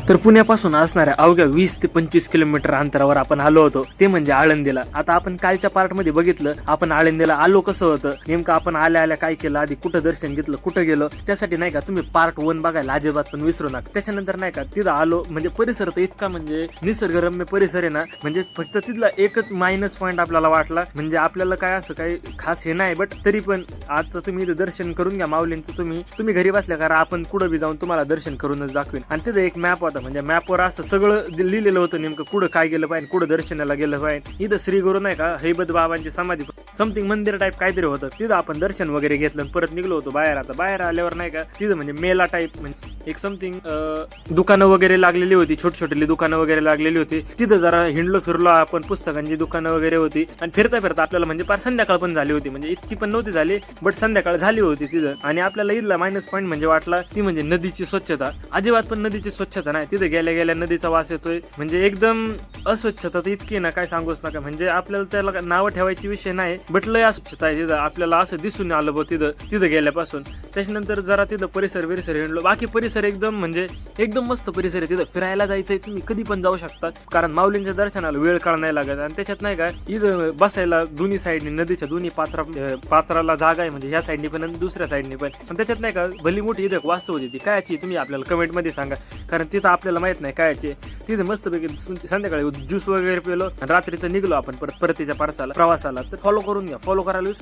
तर पुण्यापासून असणाऱ्या अवघ्या 20 ते 25 किलोमीटर अंतरावर आपण आलो होतो, ते म्हणजे आळंदीला. आता आपण कालच्या पार्ट मध्ये बघितलं आपण आळंदीला आलो कसं होतं, नेमकं आपण आल्या काय केलं, आधी कुठं दर्शन घेतलं, कुठं गेलो, त्यासाठी नाही का तुम्ही पार्ट 1 बघायला अजिबात पण विसरू नका. त्याच्यानंतर नाही का तिथं आलो म्हणजे परिसर तर इतका म्हणजे निसर्गरम्य परिसर आहे ना, म्हणजे फक्त तिथला एकच मायनस पॉईंट आपल्याला वाटला, म्हणजे आपल्याला काय असं काही खास हे नाही, बट तरी पण आता तुम्ही इथं दर्शन करून घ्या माऊलींचं. तुम्ही घरी बसल्या कारण आपण कुठं बी जाऊन तुम्हाला दर्शन करूनच दाखवेन. आणि तिथं एक मॅप होता, म्हणजे मॅपवर असं सगळं लिहिलेलं होतं नेमकं कुठं काय गेलं पाहिजे, कुठं दर्शनाला गेलं पाहिजे. इथं श्री गुरु नाही का हैबत बाबांची समाधी समथिंग मंदिर टाईप काहीतरी होतं, तिथं आपण दर्शन वगैरे घेतलं परत निघलो होतो बाहेर. आता बाहेर आल्यावर नाही का तिथं म्हणजे मेला टाईप म्हणजे एक समथिंग दुकानं वगैरे लागलेली होती, छोटी दुकानं वगैरे लागलेली होती. तिथं जरा हिंडलो फिरलो आपण, पुस्तकांची दुकानं वगैरे होती. आणि फिरता आपल्याला म्हणजे फार संध्याकाळ पण झाली होती, म्हणजे इतकी पण नव्हती झाली बट संध्याकाळ झाली होती तिथं. आणि आपल्याला इथला मायनस पॉईंट म्हणजे वाटला ती म्हणजे नदीची स्वच्छता. अजिबात पण नदीची स्वच्छता नाही तिथे. गेल्या नदीचा वास येतोय, म्हणजे एकदम अस्वच्छता तर इतकी ना काय सांगूच नका. म्हणजे आपल्याला त्याला नावं ठेवायची विषय नाही, बट लय अस्वच्छता आहे तिथं. आपल्याला असं दिसून आलं बघ तिथं गेल्यापासून. त्याच्यानंतर जरा तिथं परिसर हिंडलो. बाकी परिसर एकदम म्हणजे एकदम मस्त परिसर आहे. तिथं फिरायला जायचंय तुम्ही कधी पण जाऊ शकता, कारण माऊलींच्या दर्शनाला वेळ काळ नाही लागत. आणि त्याच्यात नाही का इथं बसायला दोन्ही साईडने नदीच्या दोन्ही पात्राला जागा आहे, म्हणजे ह्या साईडनी पण आणि दुसऱ्या साईडनी पण. आणि त्याच्यात नाही का भली मोठी इथं वास्तू होती, ती कायची तुम्ही आपल्याला कमेंट मध्ये सांगा, कारण तिथं आपल्याला माहित नाही कायची. तिथं मस्तपैकी संध्याकाळी ज्यूस वगैरे पिलो आणि रात्रीचं निघलो आपण परतीच्या प्रवासाला. तर फॉलो करून घ्या, फॉलो करायला